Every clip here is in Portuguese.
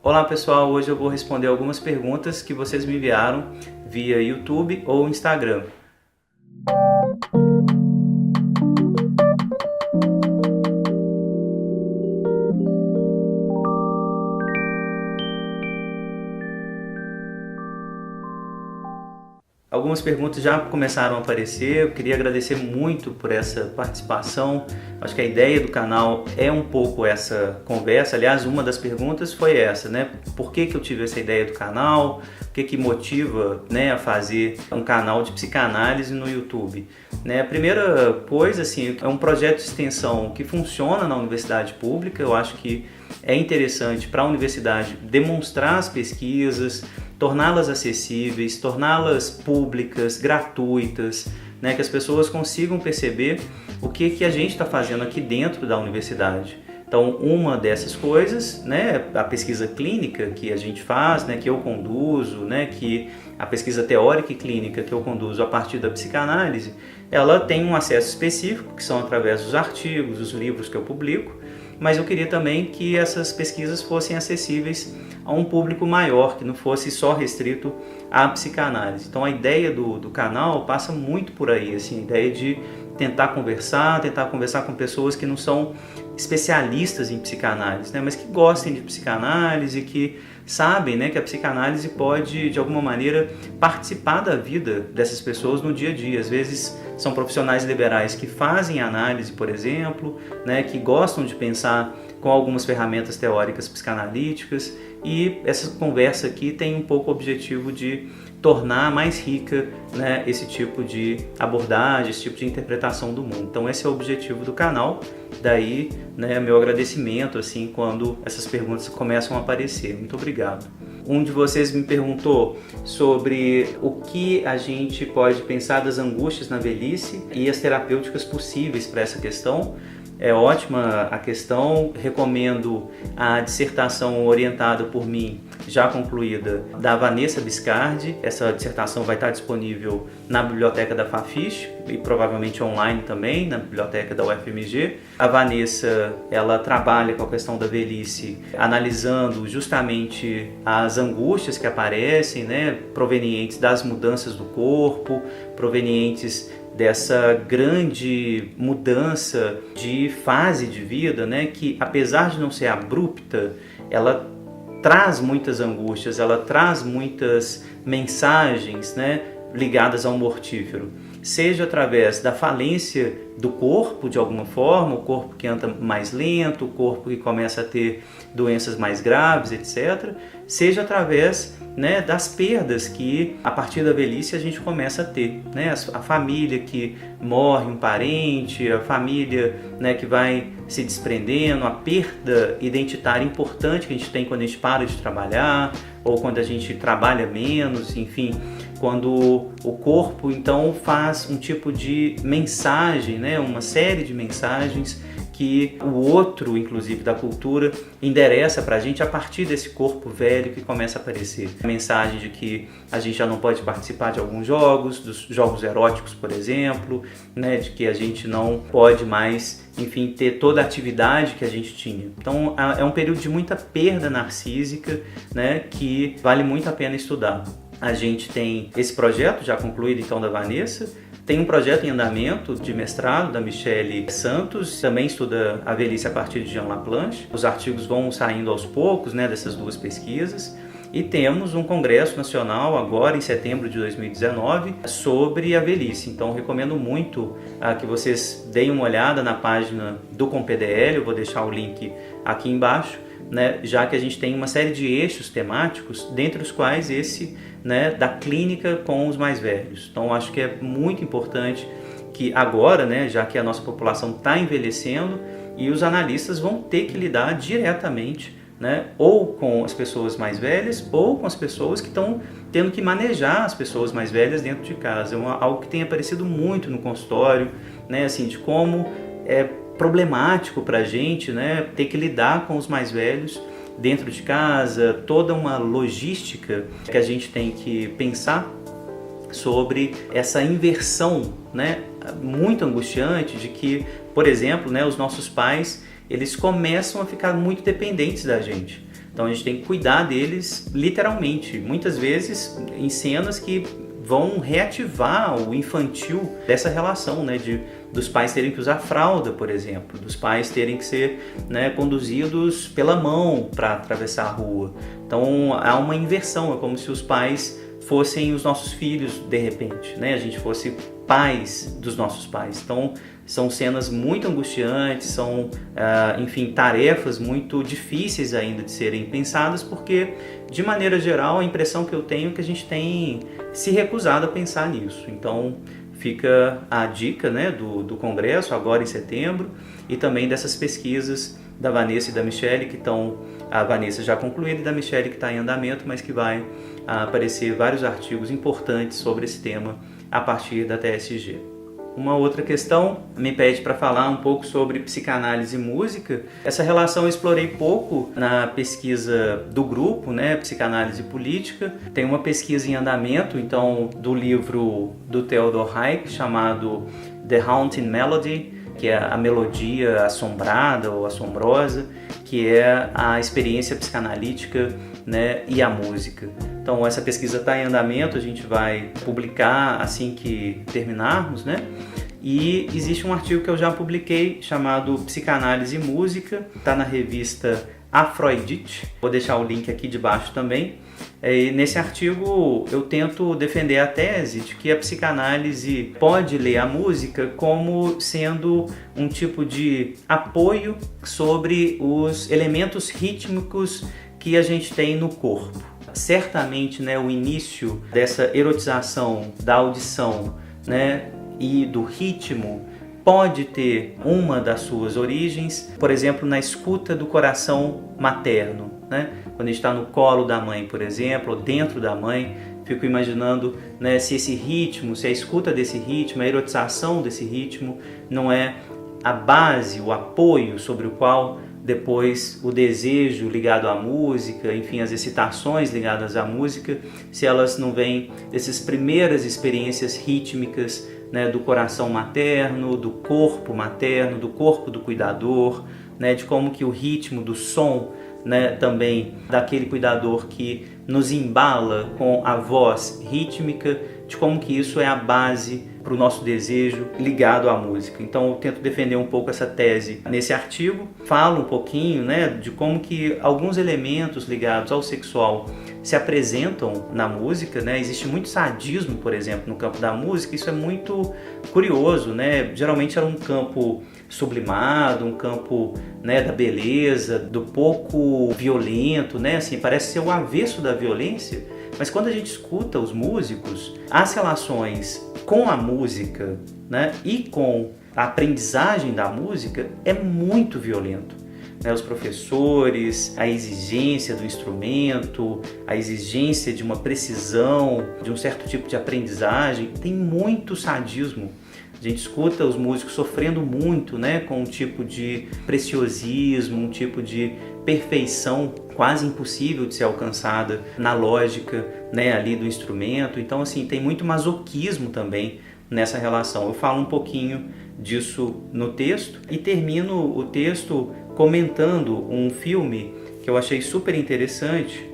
Olá pessoal, hoje eu vou responder algumas perguntas que vocês me enviaram via YouTube ou Instagram. Algumas perguntas já começaram a aparecer, eu queria agradecer muito por essa participação. Acho que a ideia do canal é um pouco essa conversa. Aliás, uma das perguntas foi essa, né? Por que eu tive essa ideia do canal? O que motiva, né, a fazer um canal de psicanálise no YouTube? Né? A primeira coisa, assim, é um projeto de extensão que funciona na universidade pública. Eu acho que é interessante para a universidade demonstrar as pesquisas, torná-las acessíveis, torná-las públicas, gratuitas, né? Que as pessoas consigam perceber o que a gente está fazendo aqui dentro da universidade. Então, uma dessas coisas, né, a pesquisa clínica que a gente faz, né, que eu conduzo, né, que a pesquisa teórica e clínica que eu conduzo a partir da psicanálise, ela tem um acesso específico, que são através dos artigos, dos livros que eu publico, mas eu queria também que essas pesquisas fossem acessíveis a um público maior, que não fosse só restrito à psicanálise. Então a ideia do canal passa muito por aí, assim, a ideia de tentar conversar com pessoas que não são especialistas em psicanálise, né, mas que gostem de psicanálise, que sabem, né, que a psicanálise pode, de alguma maneira, participar da vida dessas pessoas no dia a dia. Às vezes são profissionais liberais que fazem análise, por exemplo, né, que gostam de pensar com algumas ferramentas teóricas psicanalíticas, e essa conversa aqui tem um pouco o objetivo de tornar mais rica, né, esse tipo de abordagem, esse tipo de interpretação do mundo. Então esse é o objetivo do canal, daí, né, meu agradecimento assim, quando essas perguntas começam a aparecer. Muito obrigado. Um de vocês me perguntou sobre o que a gente pode pensar das angústias na velhice e as terapêuticas possíveis para essa questão. É ótima a questão, recomendo a dissertação orientada por mim, já concluída, da Vanessa Biscardi. Essa dissertação vai estar disponível na biblioteca da Fafiche e provavelmente online também, na biblioteca da UFMG. A Vanessa, ela trabalha com a questão da velhice, analisando justamente as angústias que aparecem, né, provenientes das mudanças do corpo, provenientes dessa grande mudança de fase de vida, né, que apesar de não ser abrupta, ela traz muitas angústias, ela traz muitas mensagens, né, ligadas ao mortífero. Seja através da falência do corpo, de alguma forma, o corpo que anda mais lento, o corpo que começa a ter doenças mais graves, etc. Seja através, né, das perdas que a partir da velhice a gente começa a ter, né? A família que morre um parente, a família, né, que vai se desprendendo, a perda identitária importante que a gente tem quando a gente para de trabalhar ou quando a gente trabalha menos, enfim, quando o corpo então faz um tipo de mensagem, né, uma série de mensagens que o outro, inclusive da cultura, endereça para a gente a partir desse corpo velho que começa a aparecer. A mensagem de que a gente já não pode participar de alguns jogos, dos jogos eróticos, por exemplo, né, de que a gente não pode mais, enfim, ter toda a atividade que a gente tinha. Então é um período de muita perda narcísica, né, que vale muito a pena estudar. A gente tem esse projeto já concluído então da Vanessa. Tem um projeto em andamento de mestrado da Michele Santos, também estuda a velhice a partir de Jean Laplanche. Os artigos vão saindo aos poucos, né, dessas duas pesquisas. E temos um congresso nacional agora em setembro de 2019 sobre a velhice. Então recomendo muito que vocês deem uma olhada na página do ComPDL, eu vou deixar o link aqui embaixo, né, já que a gente tem uma série de eixos temáticos, dentre os quais esse, né, da clínica com os mais velhos. Então acho que é muito importante que agora, né, já que a nossa população está envelhecendo e os analistas vão ter que lidar diretamente, né, ou com as pessoas mais velhas ou com as pessoas que estão tendo que manejar as pessoas mais velhas dentro de casa. É algo que tem aparecido muito no consultório, né, assim, de como é problemático para a gente, né, ter que lidar com os mais velhos dentro de casa, toda uma logística que a gente tem que pensar sobre essa inversão, né, muito angustiante de que, por exemplo, né, os nossos pais, eles começam a ficar muito dependentes da gente. Então a gente tem que cuidar deles literalmente, muitas vezes em cenas que vão reativar o infantil dessa relação, né, dos pais terem que usar fralda, por exemplo, dos pais terem que ser, né, conduzidos pela mão para atravessar a rua. Então há uma inversão, é como se os pais fossem os nossos filhos de repente, né, a gente fosse pais dos nossos pais. Então são cenas muito angustiantes, são, enfim, tarefas muito difíceis ainda de serem pensadas, porque, de maneira geral, a impressão que eu tenho é que a gente tem se recusado a pensar nisso. Então, fica a dica, né, do Congresso, agora em setembro, e também dessas pesquisas da Vanessa e da Michele, que estão, a Vanessa já concluída e da Michele que está em andamento, mas que vai aparecer vários artigos importantes sobre esse tema a partir da TSG. Uma outra questão me pede para falar um pouco sobre psicanálise e música. Essa relação eu explorei pouco na pesquisa do grupo, né, Psicanálise Política. Tem uma pesquisa em andamento, então, do livro do Theodor Hayek, chamado The Haunting Melody, que é a melodia assombrada ou assombrosa, que é a experiência psicanalítica, né, e a música. Então essa pesquisa está em andamento, a gente vai publicar assim que terminarmos, né? E existe um artigo que eu já publiquei chamado Psicanálise e Música, está na revista Afroidite, vou deixar o link aqui debaixo também. E nesse artigo eu tento defender a tese de que a psicanálise pode ler a música como sendo um tipo de apoio sobre os elementos rítmicos que a gente tem no corpo. Certamente, né, o início dessa erotização da audição, né, e do ritmo pode ter uma das suas origens, por exemplo, na escuta do coração materno, né? Quando a gente está no colo da mãe, por exemplo, ou dentro da mãe, fico imaginando, né, se esse ritmo, se a escuta desse ritmo, a erotização desse ritmo não é a base, o apoio sobre o qual depois o desejo ligado à música, enfim, as excitações ligadas à música, se elas não vêm dessas primeiras experiências rítmicas, né, do coração materno, do corpo materno, do corpo do cuidador, né, de como que o ritmo do som, né, também daquele cuidador que nos embala com a voz rítmica, de como que isso é a base para o nosso desejo ligado à música. Então eu tento defender um pouco essa tese nesse artigo, falo um pouquinho, né, de como que alguns elementos ligados ao sexual se apresentam na música, né? Existe muito sadismo, por exemplo, no campo da música, isso é muito curioso, né? Geralmente era um campo sublimado, um campo, né, da beleza, do pouco violento, né? Assim, parece ser o avesso da violência, mas quando a gente escuta os músicos, as relações com a música, né, e com a aprendizagem da música é muito violento. Os professores, a exigência do instrumento, a exigência de uma precisão, de um certo tipo de aprendizagem, tem muito sadismo. A gente escuta os músicos sofrendo muito, né, com um tipo de preciosismo, um tipo de perfeição quase impossível de ser alcançada na lógica, né, ali do instrumento. Então, assim, tem muito masoquismo também nessa relação. Eu falo um pouquinho disso no texto e termino o texto comentando um filme que eu achei super interessante,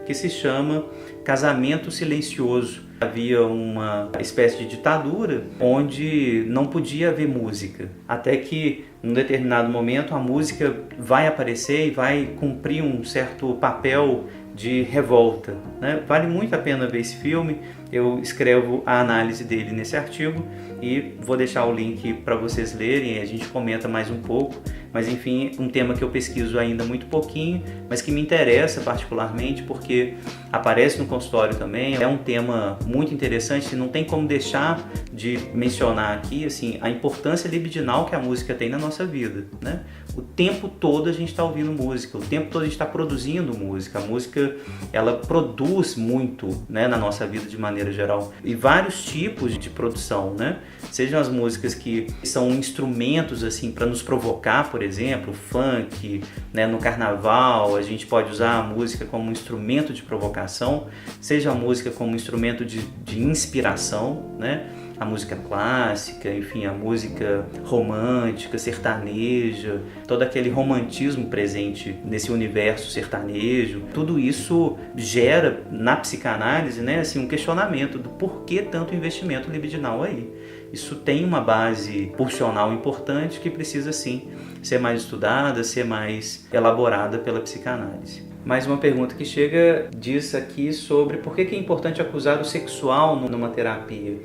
que se chama Casamento Silencioso. Havia uma espécie de ditadura onde não podia haver música, até que num determinado momento a música vai aparecer e vai cumprir um certo papel de revolta, né? Vale muito a pena ver esse filme, eu escrevo a análise dele nesse artigo e vou deixar o link para vocês lerem, a gente comenta mais um pouco, mas enfim, um tema que eu pesquiso ainda muito pouquinho, mas que me interessa particularmente porque aparece no consultório também, é um tema muito interessante, não tem como deixar de mencionar aqui, assim, a importância libidinal que a música tem na nossa vida, né? O tempo todo a gente está ouvindo música, o tempo todo a gente está produzindo música, a música ela produz muito, né, na nossa vida de maneira geral, e vários tipos de produção, né? Sejam as músicas que são instrumentos assim para nos provocar, por exemplo, funk, né, no carnaval a gente pode usar a música como um instrumento de provocação, seja a música como um instrumento de inspiração, né? a música clássica, enfim, a música romântica, sertaneja, todo aquele romantismo presente nesse universo sertanejo, tudo isso gera na psicanálise, né, assim, um questionamento do porquê tanto investimento libidinal aí. Isso tem uma base pulsional importante que precisa, sim, ser mais estudada, ser mais elaborada pela psicanálise. Mais uma pergunta que chega diz aqui sobre por que é importante acusar o sexual numa terapia.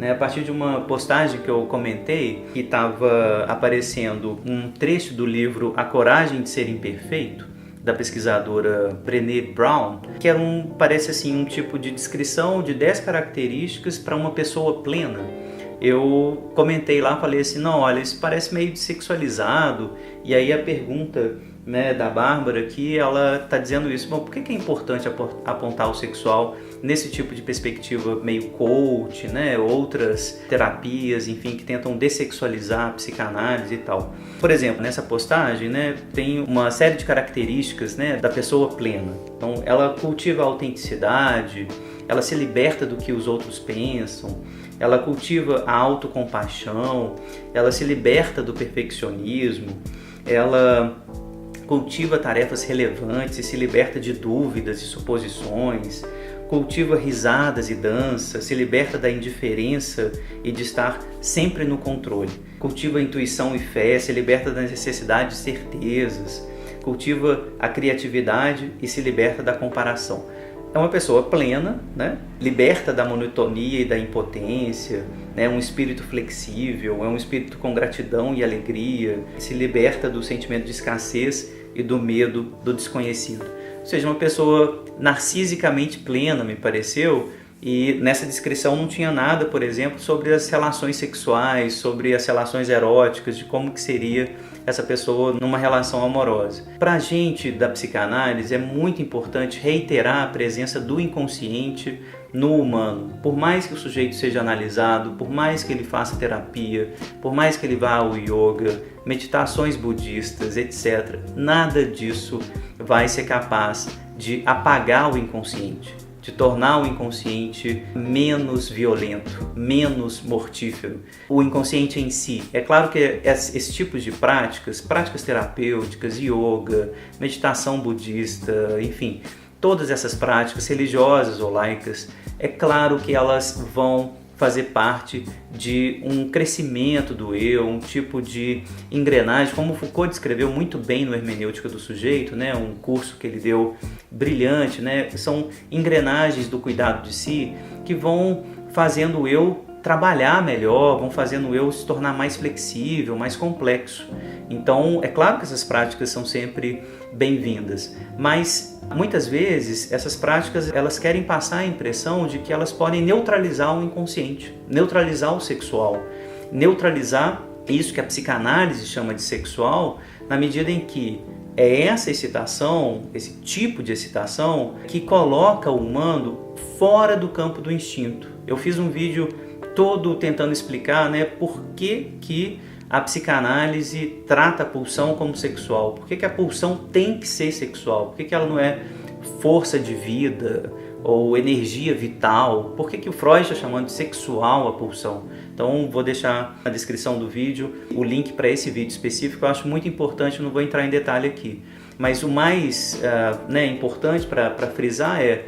A partir de uma postagem que eu comentei, que estava aparecendo um trecho do livro A Coragem de Ser Imperfeito, da pesquisadora Brené Brown, que é parece assim, um tipo de descrição de 10 características para uma pessoa plena. Eu comentei lá, falei assim, não, olha, isso parece meio sexualizado. E aí a pergunta, né, da Bárbara aqui, ela está dizendo isso. Bom, por que é importante apontar o sexual nesse tipo de perspectiva meio coach, né, outras terapias, enfim, que tentam dessexualizar a psicanálise e tal? Por exemplo, nessa postagem, né, tem uma série de características, né, da pessoa plena. Então, ela cultiva a autenticidade, ela se liberta do que os outros pensam, ela cultiva a autocompaixão, ela se liberta do perfeccionismo, ela cultiva tarefas relevantes e se liberta de dúvidas e suposições, cultiva risadas e dança, se liberta da indiferença e de estar sempre no controle, cultiva intuição e fé, se liberta da necessidade de certezas, cultiva a criatividade e se liberta da comparação. É uma pessoa plena, né? Liberta da monotonia e da impotência, né? Um espírito flexível, é um espírito com gratidão e alegria, se liberta do sentimento de escassez e do medo do desconhecido. Ou seja, uma pessoa narcisicamente plena, me pareceu, e nessa descrição não tinha nada, por exemplo, sobre as relações sexuais, sobre as relações eróticas, de como que seria essa pessoa numa relação amorosa. Para a gente da psicanálise é muito importante reiterar a presença do inconsciente no humano. Por mais que o sujeito seja analisado, por mais que ele faça terapia, por mais que ele vá ao yoga, meditações budistas, etc., nada disso vai ser capaz de apagar o inconsciente, de tornar o inconsciente menos violento, menos mortífero. O inconsciente em si. É claro que esse tipo de práticas terapêuticas, yoga, meditação budista, enfim, todas essas práticas religiosas ou laicas, é claro que elas vão fazer parte de um crescimento do eu, um tipo de engrenagem, como Foucault descreveu muito bem no Hermenêutica do Sujeito, né? Um curso que ele deu brilhante, né? São engrenagens do cuidado de si que vão fazendo o eu trabalhar melhor, vão fazendo o eu se tornar mais flexível, mais complexo. Então, é claro que essas práticas são sempre bem-vindas, mas muitas vezes essas práticas elas querem passar a impressão de que elas podem neutralizar o inconsciente, neutralizar o sexual, neutralizar isso que a psicanálise chama de sexual, na medida em que é essa excitação, esse tipo de excitação, que coloca o humano fora do campo do instinto. Eu fiz um vídeo todo tentando explicar, né, por que a psicanálise trata a pulsão como sexual, por que a pulsão tem que ser sexual, por que ela não é força de vida ou energia vital, por que o Freud está chamando de sexual a pulsão. Então vou deixar na descrição do vídeo o link para esse vídeo específico, eu acho muito importante, não vou entrar em detalhe aqui. Mas o mais importante para frisar é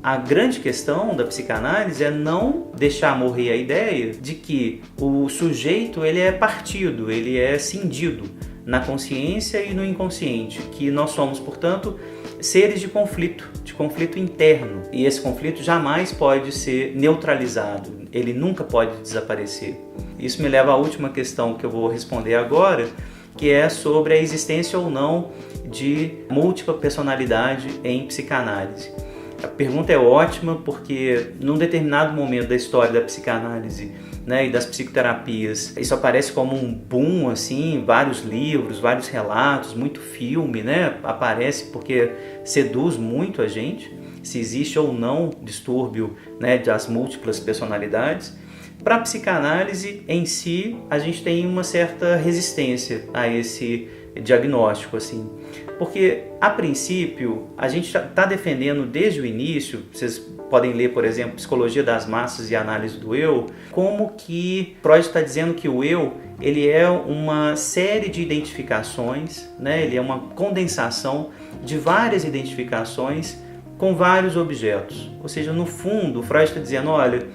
a grande questão da psicanálise é não deixar morrer a ideia de que o sujeito ele é partido, ele é cindido na consciência e no inconsciente, que nós somos, portanto, seres de conflito interno, e esse conflito jamais pode ser neutralizado, ele nunca pode desaparecer. Isso me leva à última questão que eu vou responder agora, que é sobre a existência ou não de múltipla personalidade em psicanálise. A pergunta é ótima porque num determinado momento da história da psicanálise, né, e das psicoterapias, isso aparece como um boom, assim, vários livros, vários relatos, muito filme, né, aparece porque seduz muito a gente, se existe ou não distúrbio, né, das múltiplas personalidades. Para a psicanálise em si, a gente tem uma certa resistência a esse diagnóstico, assim. Porque, a princípio, a gente está defendendo desde o início, vocês podem ler, por exemplo, Psicologia das Massas e Análise do Eu, como que Freud está dizendo que o eu, ele é uma série de identificações, né? Ele é uma condensação de várias identificações com vários objetos. Ou seja, no fundo, Freud está dizendo, olha,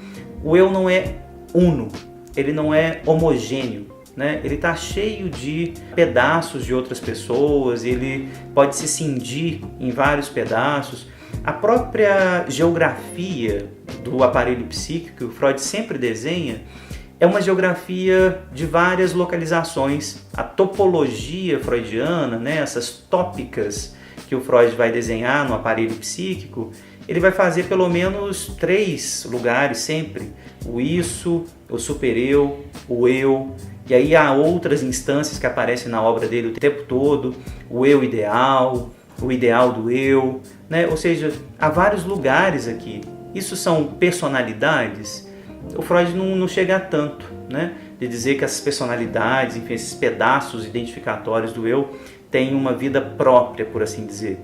o eu não é uno, ele não é homogêneo, né? Ele está cheio de pedaços de outras pessoas, ele pode se cindir em vários pedaços. A própria geografia do aparelho psíquico que o Freud sempre desenha é uma geografia de várias localizações. A topologia freudiana, né, essas tópicas que o Freud vai desenhar no aparelho psíquico, ele vai fazer pelo menos 3 lugares sempre: o isso, o supereu, o eu, e aí há outras instâncias que aparecem na obra dele o tempo todo: o eu ideal, o ideal do eu, né? Ou seja, há vários lugares aqui. Isso são personalidades? O Freud não chega a tanto, né? De dizer que essas personalidades, enfim, esses pedaços identificatórios do eu têm uma vida própria, por assim dizer.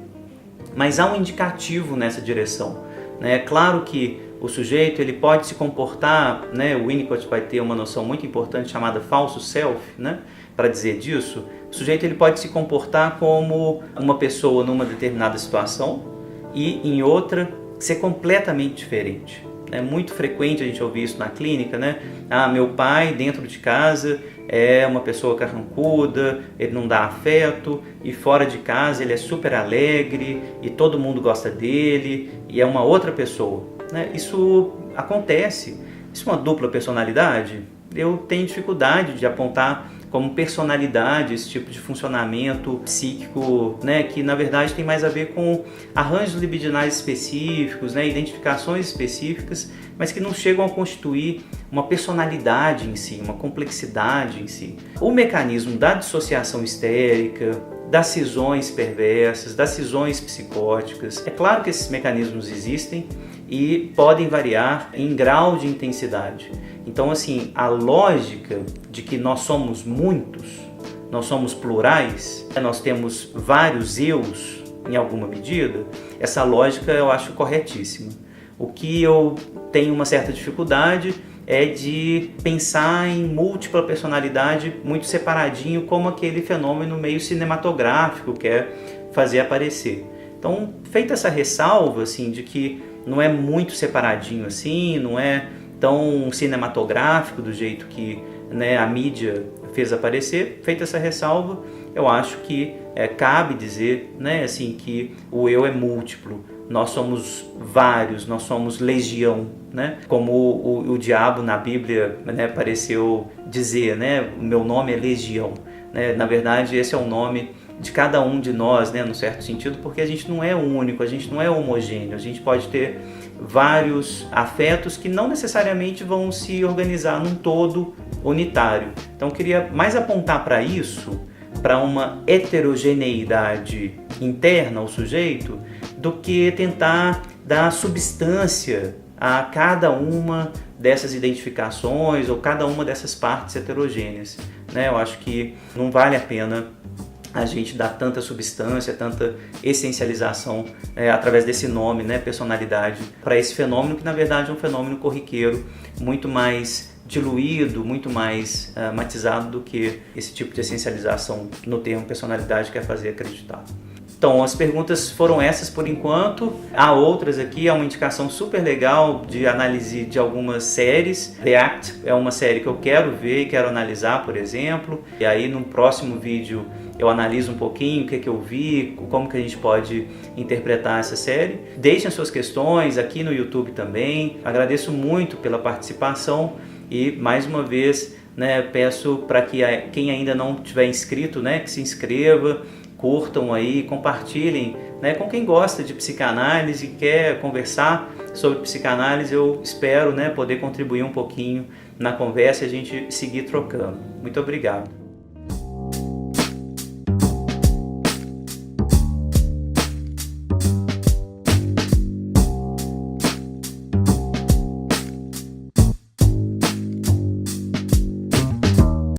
Mas há um indicativo nessa direção, né? É claro que o sujeito ele pode se comportar, né? O Winnicott vai ter uma noção muito importante chamada falso self, né? Para dizer disso, o sujeito ele pode se comportar como uma pessoa numa determinada situação e em outra ser completamente diferente. É muito frequente a gente ouvir isso na clínica, né? Ah, meu pai dentro de casa é uma pessoa carrancuda, ele não dá afeto, e fora de casa ele é super alegre e todo mundo gosta dele e é uma outra pessoa, né? Isso acontece. Isso é uma dupla personalidade? Eu tenho dificuldade de apontar como personalidade esse tipo de funcionamento psíquico, né, que na verdade tem mais a ver com arranjos libidinais específicos, né, identificações específicas, mas que não chegam a constituir uma personalidade em si, uma complexidade em si. O mecanismo da dissociação histérica, das cisões perversas, das cisões psicóticas, é claro que esses mecanismos existem e podem variar em grau de intensidade. Então, assim, a lógica de que nós somos muitos, nós somos plurais, nós temos vários eus em alguma medida, essa lógica eu acho corretíssima. O que eu tenho uma certa dificuldade é de pensar em múltipla personalidade muito separadinho, como aquele fenômeno meio cinematográfico quer fazer aparecer. Então, feita essa ressalva, assim, de que não é muito separadinho assim, não é tão cinematográfico do jeito que, né, a mídia fez aparecer, feita essa ressalva, eu acho que cabe dizer, né, assim, que o eu é múltiplo, nós somos vários, nós somos legião, né? Como o diabo na Bíblia, né, pareceu dizer, né, o meu nome é legião, né? Na verdade esse é o nome de cada um de nós, né, no certo sentido, porque a gente não é único, a gente não é homogêneo, a gente pode ter vários afetos que não necessariamente vão se organizar num todo unitário. Então eu queria mais apontar para isso, para uma heterogeneidade interna ao sujeito, do que tentar dar substância a cada uma dessas identificações ou cada uma dessas partes heterogêneas, né? Eu acho que não vale a pena a gente dar tanta substância, tanta essencialização através desse nome, né, personalidade, para esse fenômeno que na verdade é um fenômeno corriqueiro, muito mais diluído, muito mais matizado do que esse tipo de essencialização no termo personalidade quer fazer acreditar. Então, as perguntas foram essas por enquanto. Há outras aqui, há uma indicação super legal de análise de algumas séries. The Act é uma série que eu quero ver e quero analisar, por exemplo. E aí, no próximo vídeo, eu analiso um pouquinho o que eu vi, como que a gente pode interpretar essa série. Deixem suas questões aqui no YouTube também. Agradeço muito pela participação e, mais uma vez, né, peço para que quem ainda não tiver inscrito, né, que se inscreva, curtam aí, compartilhem, né, com quem gosta de psicanálise e quer conversar sobre psicanálise. Eu espero, né, poder contribuir um pouquinho na conversa e a gente seguir trocando. Muito obrigado.